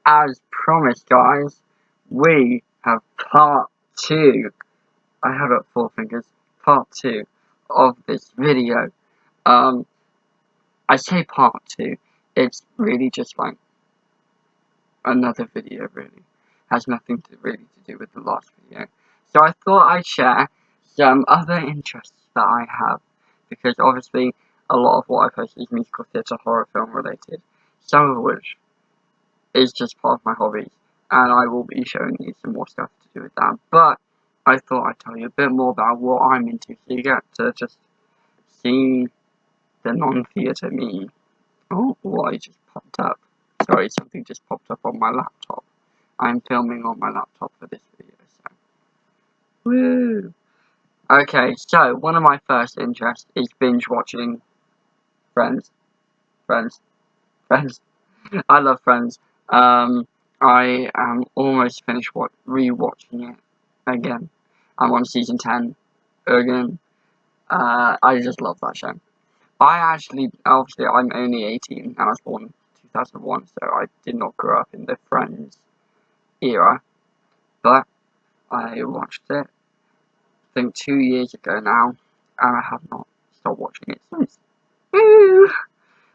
as promised, guys, we have part 2. I have up 4 fingers. Part 2 of this video. Um, I say part 2. It's really just like another video, really. Has nothing to do with the last video. So I thought I'd share some other interests that I have, because obviously a lot of what I post is musical theatre, horror film related, some of which is just part of my hobbies, and I will be showing you some more stuff to do with that. But I thought I'd tell you a bit more about what I'm into, so you get to just see the non-theatre me. Oh, what just popped up. Sorry, something just popped up on my laptop. I'm filming on my laptop for this video, so. Woo! Okay, so one of my first interests is binge watching Friends. Friends. Friends. I love Friends. I am almost finished rewatching it again. I'm on season 10 again. I just love that show. Obviously, I'm only 18 and I was born in 2001, so I did not grow up in the Friends era, but I watched it, I think 2 years ago now, and I have not stopped watching it since. Woo!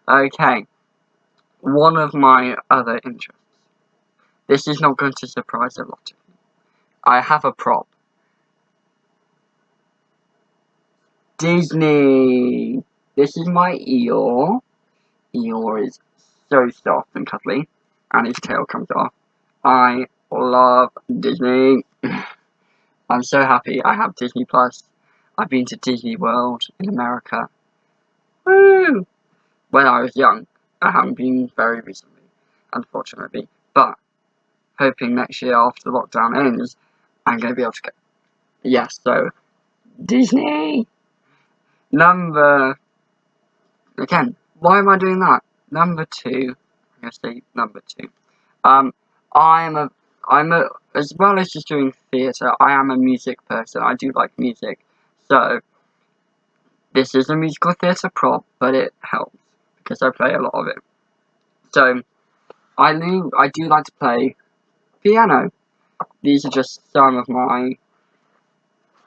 Okay, one of my other interests. This is not going to surprise a lot of you. I have a prop. Disney! This is my Eeyore. Eeyore is so soft and cuddly, and his tail comes off. I love Disney. I'm so happy I have Disney Plus. I've been to Disney World in America. Woo! When I was young. I haven't been very recently, unfortunately. But hoping next year after the lockdown ends, I'm going to be able to go. Yes, so Disney! Again, why am I doing that? Number 2. I'm going to say number 2. Um, I'm a, as well as just doing theatre, I am a music person. I do like music. So, this is a musical theatre prop, but it helps, because I play a lot of it. So, I do like to play piano. These are just some of my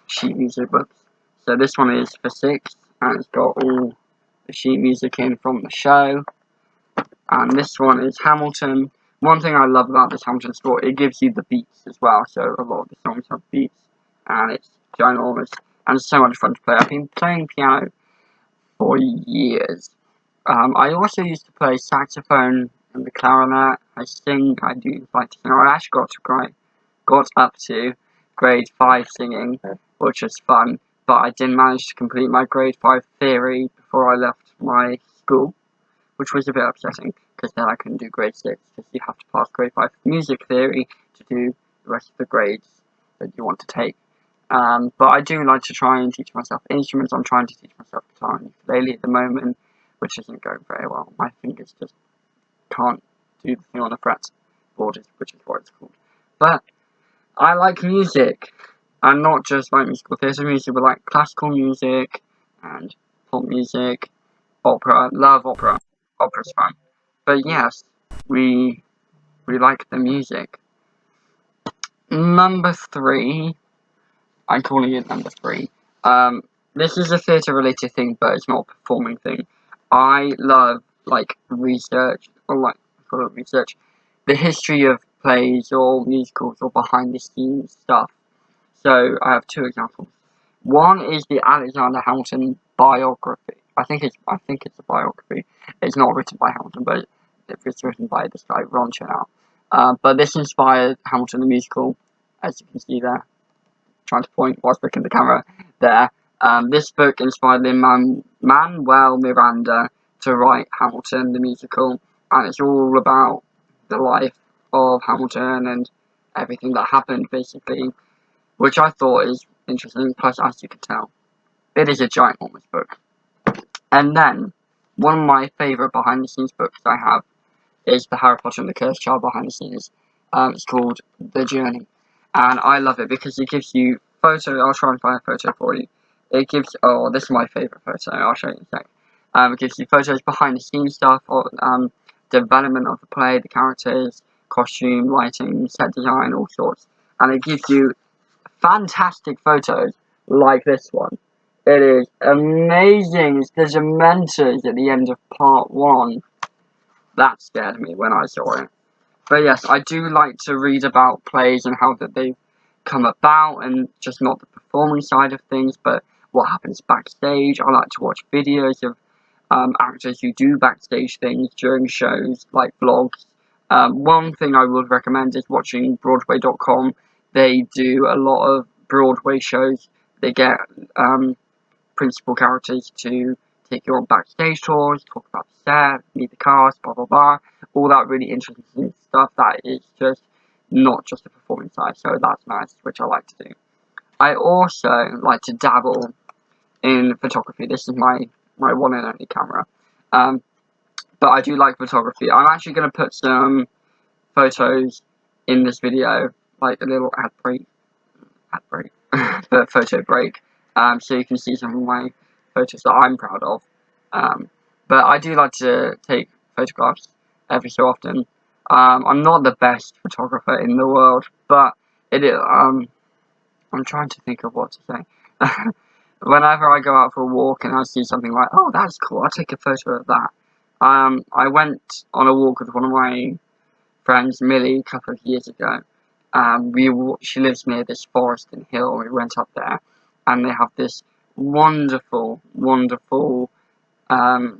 sheet music books. So this one is for 6, and it's got all the sheet music in from the show. And this one is Hamilton. One thing I love about this Hamilton score, it gives you the beats as well. So a lot of the songs have beats, and it's ginormous, and it's so much fun to play. I've been playing piano for years. I also used to play saxophone and the clarinet. I sing. I do like to sing. I actually got up to grade 5 singing, which was fun. But I didn't manage to complete my grade 5 theory before I left my school, which was a bit upsetting, because then I couldn't do grade 6, because you have to pass grade 5 music theory to do the rest of the grades that you want to take. But I do like to try and teach myself instruments. I'm trying to teach myself guitar and ukulele at the moment, which isn't going very well. My fingers just can't do the thing on the fretboard, which is what it's called. But I like music, and not just like musical theatre music, but like classical music and pop music, opera. Love opera. Opera's fun. But yes, we like the music. Number 3. I'm calling it number 3. This is a theatre-related thing, but it's not a performing thing. I love, like, research, or research, the history of plays or musicals or behind-the-scenes stuff. So, I have 2 examples. One is the Alexander Hamilton biography. I think it's a biography. It's not written by Hamilton, but it's written by this guy, Ron Chernow. But this inspired Hamilton the musical, as you can see there. Trying to point whilst looking at the camera there. This book inspired Lin-Manuel Miranda to write Hamilton the musical, and it's all about the life of Hamilton and everything that happened, basically, which I thought is interesting. Plus, as you can tell, it is a ginormous book. And then, one of my favourite behind-the-scenes books I have is the Harry Potter and the Cursed Child behind-the-scenes. It's called The Journey, and I love it because it gives you photo. I'll try and find a photo for you. It gives, this is my favourite photo, I'll show you in a sec. It gives you photos behind the scenes stuff, or development of the play, the characters, costume, lighting, set design, all sorts. And it gives you fantastic photos like this one. It is amazing. It's the Dementors at the end of part 1. That scared me when I saw it. But yes, I do like to read about plays and how that they come about, and just not the performing side of things, but what happens backstage. I like to watch videos of actors who do backstage things during shows, like vlogs. One thing I would recommend is watching Broadway.com. They do a lot of Broadway shows. They get principal characters to take you on backstage tours, talk about the set, meet the cast, blah blah blah. All that really interesting stuff that is just not just the performance side, so that's nice, which I like to do. I also like to dabble in photography. This is my one and only camera. But I do like photography. I'm actually going to put some photos in this video, like a little ad break, but photo break, so you can see some of my photos that I'm proud of. But I do like to take photographs every so often. I'm not the best photographer in the world, but I'm trying to think of what to say. Whenever I go out for a walk and I see something like, oh, that's cool, I'll take a photo of that. I went on a walk with one of my friends, Millie, a couple of years ago. She lives near this forest and hill. We went up there, and they have this wonderful, wonderful path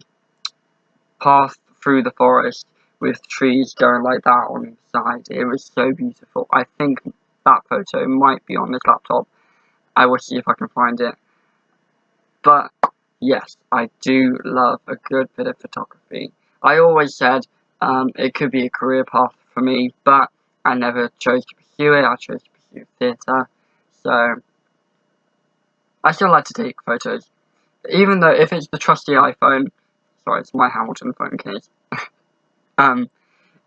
through the forest with trees going like that on the side. It was so beautiful. I think that photo might be on this laptop. I will see if I can find it. But yes, I do love a good bit of photography. I always said it could be a career path for me, but I never chose to pursue it. I chose to pursue theatre. So I still like to take photos. Even though if it's the trusty iPhone, sorry, it's my Hamilton phone case.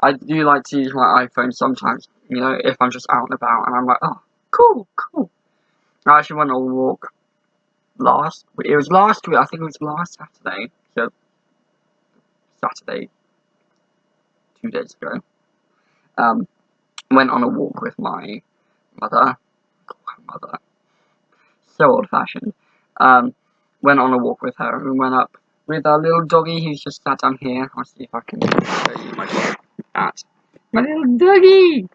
I do like to use my iPhone sometimes, you know, if I'm just out and about and I'm like, oh, cool, cool. I actually went on a walk it was last week, I think it was last Saturday, so Saturday, 2 days ago. Went on a walk with my mother, so old-fashioned. Went on a walk with her, and we went up with our little doggy who's just sat down here. I'll see if I can show you my dog. My little doggy!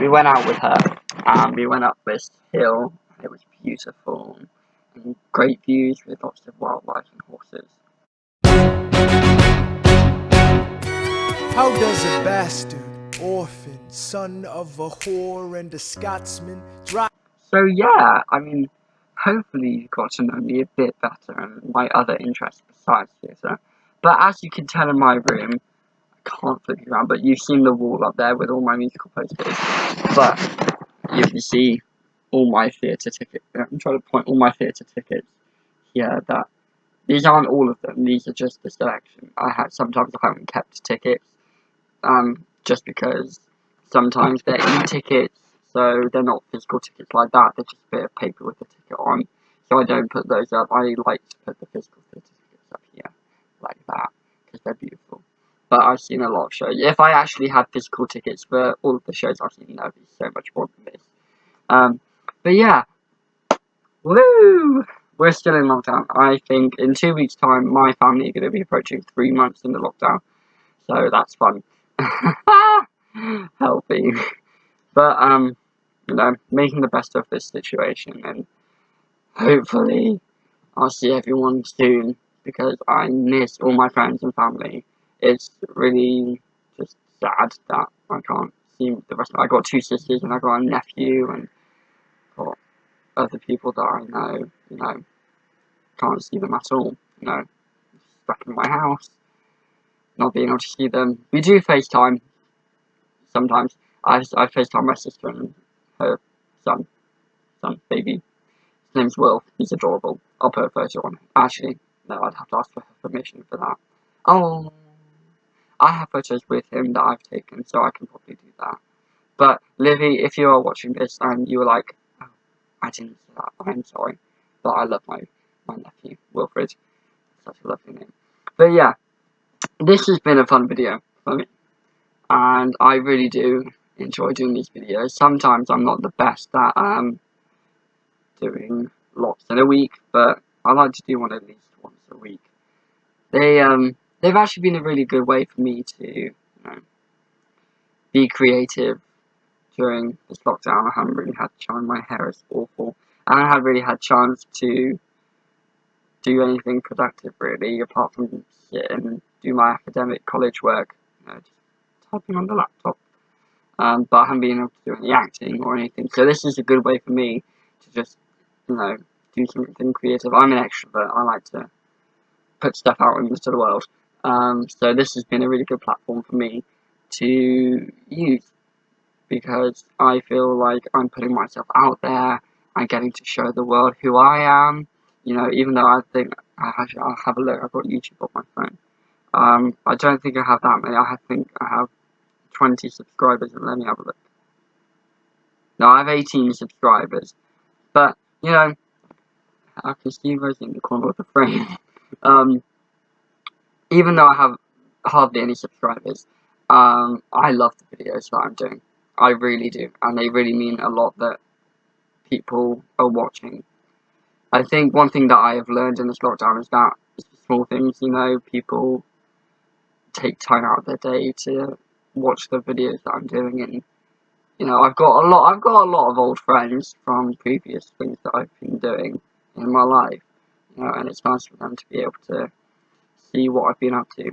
We went out with her, and we went up this hill. It was beautiful, and great views with lots of wildlife and horses. How does a bastard, orphan, son of a whore and a Scotsman drive? So yeah, I mean, hopefully you got to know me a bit better and my other interests besides theatre. But as you can tell in my room, I can't flip you around, but you've seen the wall up there with all my musical posters. But you can see all my theatre tickets. I'm trying to point all my theatre tickets here. That these aren't all of them. These are just the selection. Sometimes I haven't kept tickets, just because sometimes they're e-tickets. So they're not physical tickets like that, they're just a bit of paper with the ticket on. So I don't put those up. I like to put the physical theatre tickets up here, like that, because they're beautiful. But I've seen a lot of shows. If I actually had physical tickets for all of the shows I've seen, that would be so much more than this. But yeah, woo! We're still in lockdown. I think in 2 weeks' time, my family are going to be approaching 3 months in the lockdown. So that's fun. Healthy. But, you know, making the best of this situation, and hopefully I'll see everyone soon, because I miss all my friends and family. It's really just sad that I can't see the rest of them. I got 2 sisters, and I got a nephew, and got other people that I know, you know, can't see them at all, you know, stuck in my house, not being able to see them. We do FaceTime sometimes. I FaceTime my sister and her son, baby. His name's Will. He's adorable. I'll put a photo on. Actually, no, I'd have to ask for her permission for that. Oh, I have photos with him that I've taken, so I can probably do that. But Livy, if you are watching this and you were like, oh, I didn't see that, I'm sorry. But I love my nephew, Wilfred. Such a lovely name. But yeah, this has been a fun video for me. and I really do enjoy doing these videos. Sometimes I'm not the best at doing lots in a week, but I like to do one at least once a week. They've actually been a really good way for me to, be creative during this lockdown. I haven't really had chance. My hair is awful, and I haven't really had chance to do anything productive really, apart from sit and do my academic college work, just typing on the laptop. But I haven't been able to do any acting or anything. So this is a good way for me to just, do something creative. I'm an extrovert. I like to put stuff out into the world. So this has been a really good platform for me to use, because I feel like I'm putting myself out there and getting to show the world who I am. Even though I think I'll have a look. I've got YouTube on my phone. I don't think I have that many. I think I have 20 subscribers, and let me have a look. No, I have 18 subscribers. But, I can see those in the corner of the frame. Even though I have hardly any subscribers, I love the videos that I'm doing. I really do. And they really mean a lot that people are watching. I think one thing that I have learned in this lockdown is that it's the small things, people take time out of their day to watch the videos that I'm doing, and I've got a lot of old friends from previous things that I've been doing in my life, and it's nice for them to be able to see what I've been up to.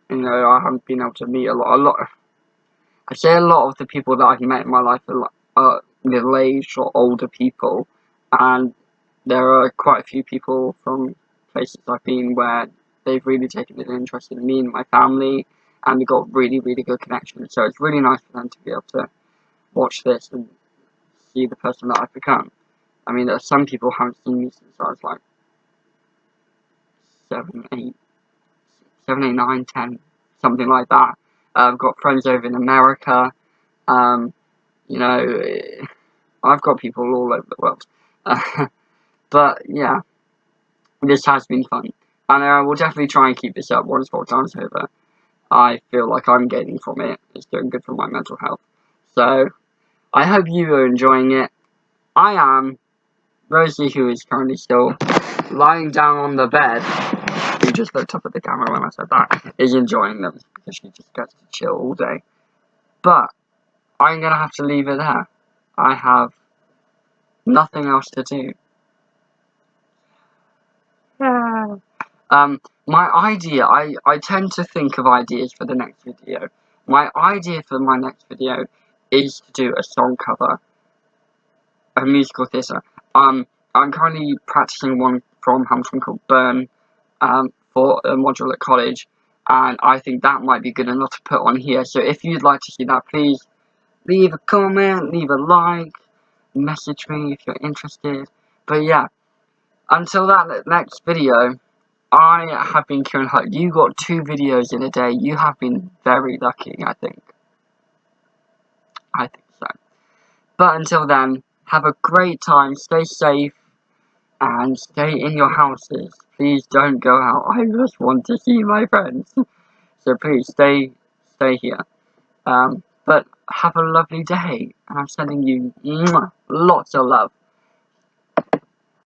I haven't been able to meet a lot. I say a lot of the people that I've met in my life are middle-aged or older people, and there are quite a few people from places I've been where they've really taken an interest in me and my family, and we've got really, really good connections. So it's really nice for them to be able to watch this and see the person that I've become. I mean, there are some people who haven't seen me since I was like 7, 8, 9, 10, something like that. I've got friends over in America. I've got people all over the world. But yeah, this has been fun, and I will definitely try and keep this up once lockdown's over. I feel like I'm gaining from it. It's doing good for my mental health. So I hope you are enjoying it. I am. Rosie, who is currently still lying down on the bed, who just looked up at the camera when I said that, is enjoying them because she just gets to chill all day. But I'm gonna have to leave it there. I have nothing else to do. My idea, I tend to think of ideas for the next video. My idea for my next video is to do a song cover, a musical theatre. I'm currently practicing one from Hamilton called Burn, for a module at college, and I think that might be good enough to put on here. So if you'd like to see that, please leave a comment, leave a like, message me if you're interested. But yeah, until that next video, I have been Kieran Hutt. You got 2 videos in a day. You have been very lucky, I think. I think so. But until then, have a great time, stay safe, and stay in your houses. Please don't go out. I just want to see my friends. So please stay here. But have a lovely day, and I'm sending you lots of love.